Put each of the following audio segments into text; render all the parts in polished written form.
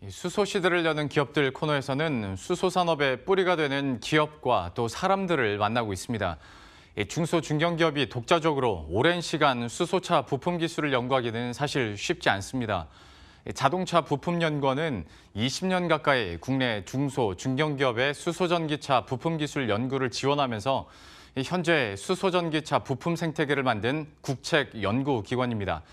수소 시대를 여는 기업들 코너에서는 수소 산업의 뿌리가 되는 기업과 또 사람들을 만나고 있습니다. 중소 중견기업이 독자적으로 오랜 시간 수소차 부품 기술을 연구하기는 사실 쉽지 않습니다. 자동차 부품 연구원은 20년 가까이 국내 중소 중견기업의 수소전기차 부품 기술 연구를 지원하면서 현재 수소전기차 부품 생태계를 만든 국책 연구기관입니다.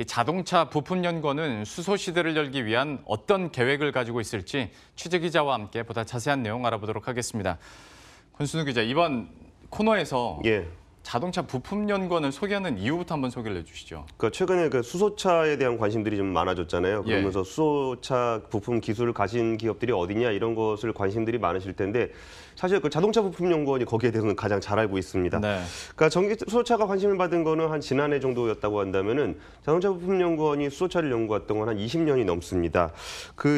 자동차 부품연구원은 수소 시대를 열기 위한 어떤 계획을 가지고 있을지 취재기자와 함께 보다 자세한 내용 알아보도록 하겠습니다. 권순우 기자, 이번 코너에서 자동차 부품연구원을 소개하는 이유부터 한번 소개를 해주시죠. 그러니까 최근에 수소차에 대한 관심들이 좀 많아졌잖아요. 그러면서 수소차 부품 기술을 가진 기업들이 어디냐 이런 것을 관심들이 많으실 텐데 사실 자동차 부품연구원이 거기에 대해서는 가장 잘 알고 있습니다. 네. 그러니까 수소차가 관심을 받은 거는 한 지난해 정도였다고 한다면은 자동차 부품연구원이 수소차를 연구했던 건 한 20년이 넘습니다. 그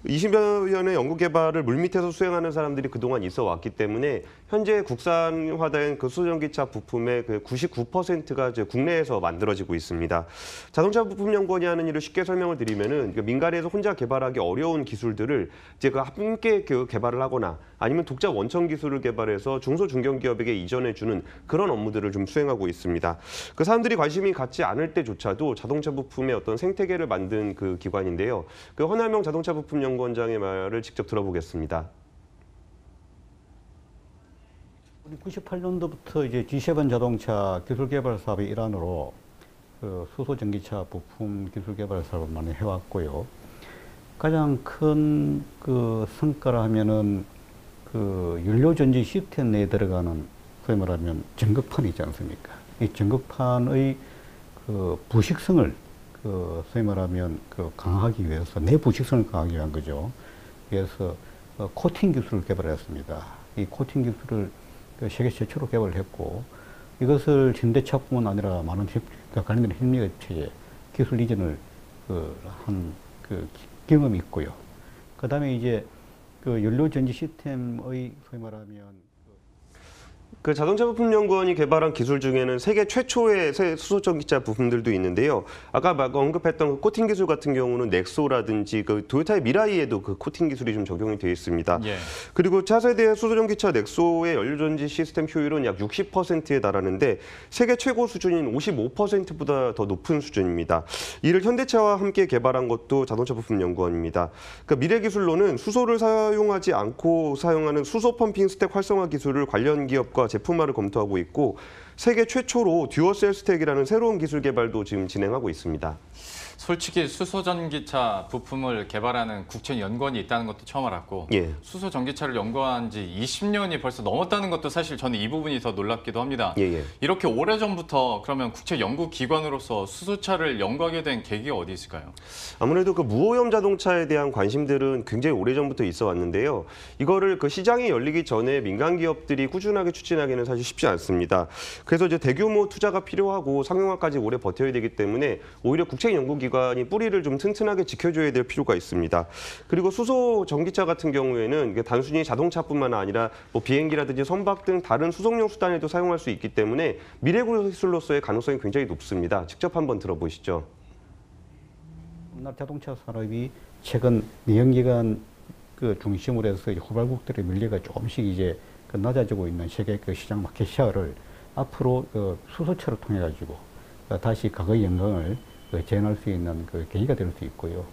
20여 년의 연구 개발을 물밑에서 수행하는 사람들이 그동안 있어 왔기 때문에 현재 국산화된 수소전기차 부품의 99%가 이제 국내에서 만들어지고 있습니다. 자동차 부품연구원이 하는 일을 쉽게 설명을 드리면은 민간에서 혼자 개발하기 어려운 기술들을 이제 함께 개발을 하거나 아니면 독자 원천 기술을 개발해서 중소 중견기업에게 이전해주는 그런 업무들을 좀 수행하고 있습니다. 그 사람들이 관심이 갖지 않을 때조차도 자동차 부품의 어떤 생태계를 만든 그 기관인데요. 그 허남영 자동차 부품연구원장의 말을 직접 들어보겠습니다. 98년도부터 이제 G7 자동차 기술 개발 사업의 일환으로 수소 전기차 부품 기술 개발 사업을 많이 해왔고요. 가장 큰 성과라 하면은 연료 전지 시스템 내에 들어가는 소위 말하면 전극판이 있지 않습니까? 이 전극판의 부식성을 소위 말하면 강화하기 위해서 내부식성을 강화하기 위한 거죠. 그래서 코팅 기술을 개발했습니다. 이 코팅 기술을 세계 최초로 개발을 했고 이것을 현대차뿐만 아니라 많은 관련된 협력업체에 기술 이전을 한 경험이 있고요. 그 다음에 이제 연료 전지 시스템의 소위 말하면 자동차 부품연구원이 개발한 기술 중에는 세계 최초의 수소전기차 부품들도 있는데요. 아까 언급했던 코팅 기술 같은 경우는 넥소라든지 도요타의 미라이에도 코팅 기술이 좀 적용이 되어 있습니다. 그리고 차세대 수소전기차 넥소의 연료전지 시스템 효율은 약 60%에 달하는데 세계 최고 수준인 55%보다 더 높은 수준입니다. 이를 현대차와 함께 개발한 것도 자동차 부품연구원입니다. 미래 기술로는 수소를 사용하지 않고 사용하는 수소 펌핑 스택 활성화 기술을 관련 기업과 제품화를 검토하고 있고 세계 최초로 듀얼셀 스택이라는 새로운 기술 개발도 지금 진행하고 있습니다. 솔직히 수소전기차 부품을 개발하는 국책연구원이 있다는 것도 처음 알았고 수소전기차를 연구한 지 20년이 벌써 넘었다는 것도 사실 저는 이 부분이 더 놀랍기도 합니다. 이렇게 오래전부터 그러면 국책연구기관으로서 수소차를 연구하게 된 계기가 어디 있을까요? 아무래도 무오염 자동차에 대한 관심들은 굉장히 오래전부터 있어 왔는데요. 이거를 시장이 열리기 전에 민간 기업들이 꾸준하게 추진하기는 사실 쉽지 않습니다. 그래서 이제 대규모 투자가 필요하고 상용화까지 오래 버텨야 되기 때문에 오히려 국책연구기관이 뿌리를 좀 튼튼하게 지켜줘야 될 필요가 있습니다. 그리고 수소 전기차 같은 경우에는 단순히 자동차뿐만 아니라 비행기라든지 선박 등 다른 수송용 수단에도 사용할 수 있기 때문에 미래 기술로서의 가능성이 굉장히 높습니다. 직접 한번 들어보시죠. 우리나라 자동차 산업이 최근 내연기관 중심으로 해서 후발국들의 밀리가 조금씩 이제 낮아지고 있는 세계 시장 마켓 셰어를 앞으로 수소차를 통해 가지고 다시 과거의 영광을 재현할 수 있는 계기가 될 수 있고요.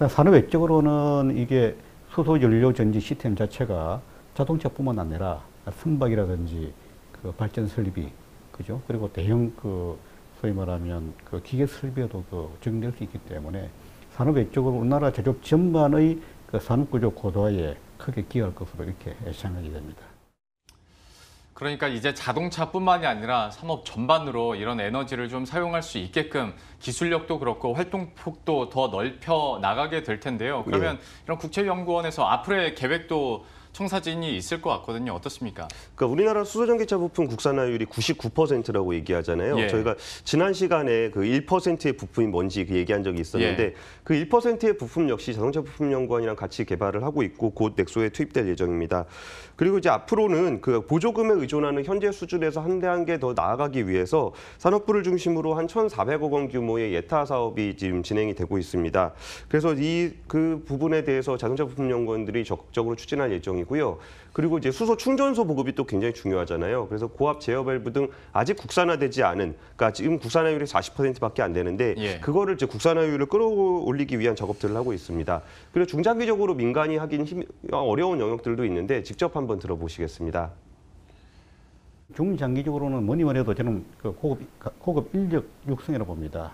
산업 외적으로는 이게 수소 연료 전지 시스템 자체가 자동차뿐만 아니라 선박이라든지 발전 설비, 그죠? 그리고 대형 소위 말하면 기계 설비에도 적용될 수 있기 때문에 산업 외적으로 우리나라 제조업 전반의 산업 구조 고도화에 크게 기여할 것으로 이렇게 생각이 됩니다. 그러니까 이제 자동차뿐만이 아니라 산업 전반으로 이런 에너지를 좀 사용할 수 있게끔 기술력도 그렇고 활동폭도 더 넓혀 나가게 될 텐데요. 그러면 이런 국책연구원에서 앞으로의 계획도 청사진이 있을 것 같거든요. 어떻습니까? 그러니까 우리나라 수소전기차 부품 국산화율이 99%라고 얘기하잖아요. 예. 저희가 지난 시간에 그 1%의 부품이 뭔지 그 얘기한 적이 있었는데 예. 그 1%의 부품 역시 자동차 부품연구원이랑 같이 개발을 하고 있고 곧 넥소에 투입될 예정입니다. 그리고 이제 앞으로는 그 보조금에 의존하는 현재 수준에서 한 대 한 개 더 나아가기 위해서 산업부를 중심으로 한 1,400억 원 규모의 예타 사업이 지금 진행이 되고 있습니다. 그래서 그 부분에 대해서 자동차 부품연구원들이 적극적으로 추진할 예정이고요. 그리고 이제 수소 충전소 보급이 또 굉장히 중요하잖아요. 그래서 고압 제어 밸브 등 아직 국산화되지 않은, 그러니까 지금 국산화율이 40%밖에 안 되는데 예. 그거를 이제 국산화율을 끌어올리기 위한 작업들을 하고 있습니다. 그리고 중장기적으로 민간이 하긴 어려운 영역들도 있는데 직접 한번 들어보시겠습니다. 중장기적으로는 뭐니 뭐니 해도 저는 그 고급 인력 육성이라고 봅니다.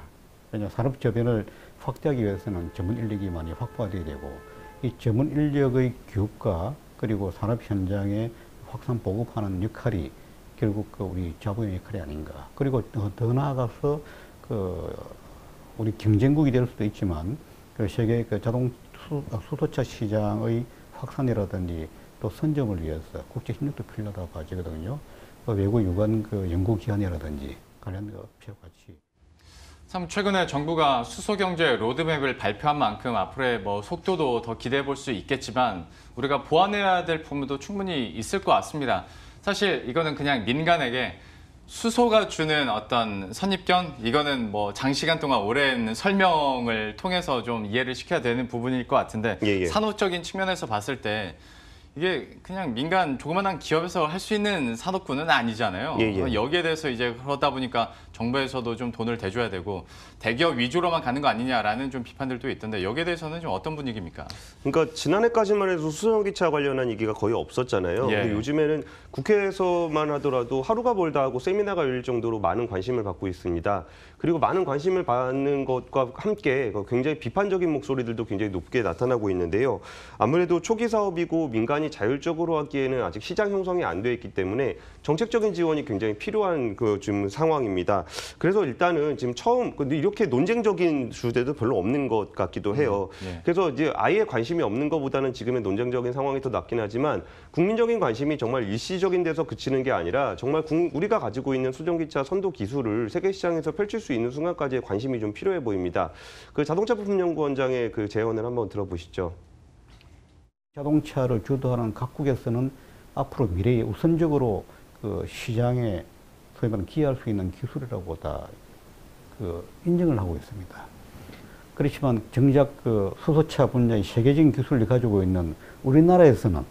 왜냐하면 산업 저변을 확대하기 위해서는 전문 인력이 많이 확보가 돼야 되고 이 전문 인력의 교육과 그리고 산업 현장에 확산 보급하는 역할이 결국 그 우리 자부의 역할이 아닌가. 그리고 더 나아가서 그 우리 경쟁국이 될 수도 있지만 그 세계 그 수소차 시장의 확산이라든지 또 선점을 위해서 국제 협력도 필요하다고 봐지거든요. 외국 유관 그 연구기관이라든지 관련 업체와 같이. 참 최근에 정부가 수소경제 로드맵을 발표한 만큼 앞으로의 뭐 속도도 더 기대해 볼 수 있겠지만 우리가 보완해야 될 부분도 충분히 있을 것 같습니다. 사실 이거는 그냥 민간에게 수소가 주는 어떤 선입견, 이거는 뭐 장시간 동안 오랜 설명을 통해서 좀 이해를 시켜야 되는 부분일 것 같은데 예. 산업적인 측면에서 봤을 때 이게 그냥 민간 조그만한 기업에서 할 수 있는 산업군은 아니잖아요. 예. 여기에 대해서 이제 그러다 보니까 정부에서도 좀 돈을 대줘야 되고 대기업 위주로만 가는 거 아니냐라는 좀 비판들도 있던데 여기에 대해서는 좀 어떤 분위기입니까? 그러니까 지난해까지만 해도 수소전기차 관련한 얘기가 거의 없었잖아요. 예. 근데 요즘에는 국회에서만 하더라도 하루가 멀다 하고 세미나가 열릴 정도로 많은 관심을 받고 있습니다. 그리고 많은 관심을 받는 것과 함께 굉장히 비판적인 목소리들도 굉장히 높게 나타나고 있는데요. 아무래도 초기 사업이고 민간이 자율적으로 하기에는 아직 시장 형성이 안 돼 있기 때문에 정책적인 지원이 굉장히 필요한 그 지금 상황입니다. 그래서 일단은 지금 근데 이렇게 논쟁적인 주제도 별로 없는 것 같기도 해요. 예. 그래서 이제 아예 관심이 없는 것보다는 지금의 논쟁적인 상황이 더 낫긴 하지만 국민적인 관심이 정말 일시적인 데서 그치는 게 아니라 정말 우리가 가지고 있는 수전기차 선도 기술을 세계 시장에서 펼칠 수 있는 순간까지의 관심이 좀 필요해 보입니다. 그 자동차 부품연구원장의 그 제언을 한번 들어보시죠. 자동차를 주도하는 각국에서는 앞으로 미래에 우선적으로 그 시장에 소위 말하는 기여할 수 있는 기술이라고 다 그 인정을 하고 있습니다. 그렇지만 정작 그 수소차 분야의 세계적인 기술을 가지고 있는 우리나라에서는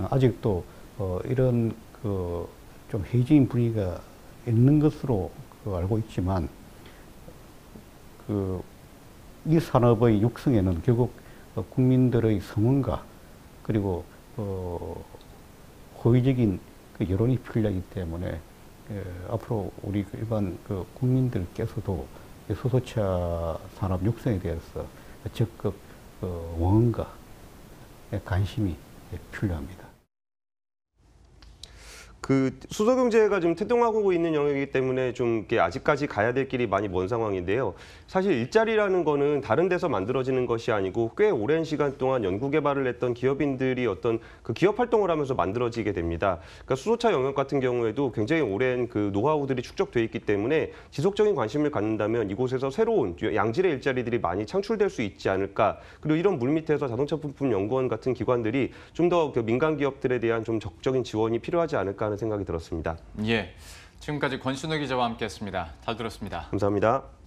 아직도 이런 그 좀 회의적인 분위기가 있는 것으로 알고 있지만 그 이 산업의 육성에는 결국 국민들의 성원과 그리고 호의적인 그 여론이 필요하기 때문에 앞으로 우리 일반 그 국민들께서도 수소차 산업 육성에 대해서 적극 원과 관심이 필요합니다. 그 수소 경제가 지금 태동하고 있는 영역이기 때문에 좀 이렇게 아직까지 가야 될 길이 많이 먼 상황인데요. 사실 일자리라는 거는 다른 데서 만들어지는 것이 아니고 꽤 오랜 시간 동안 연구 개발을 했던 기업인들이 어떤 그 기업 활동을 하면서 만들어지게 됩니다. 그러니까 수소차 영역 같은 경우에도 굉장히 오랜 그 노하우들이 축적돼 있기 때문에 지속적인 관심을 갖는다면 이곳에서 새로운 양질의 일자리들이 많이 창출될 수 있지 않을까. 그리고 이런 물밑에서 자동차 부품 연구원 같은 기관들이 좀 더 그 민간 기업들에 대한 좀 적극적인 지원이 필요하지 않을까 하는 생각이 들었습니다. 예, 지금까지 권순우 기자와 함께했습니다. 잘 들었습니다. 감사합니다.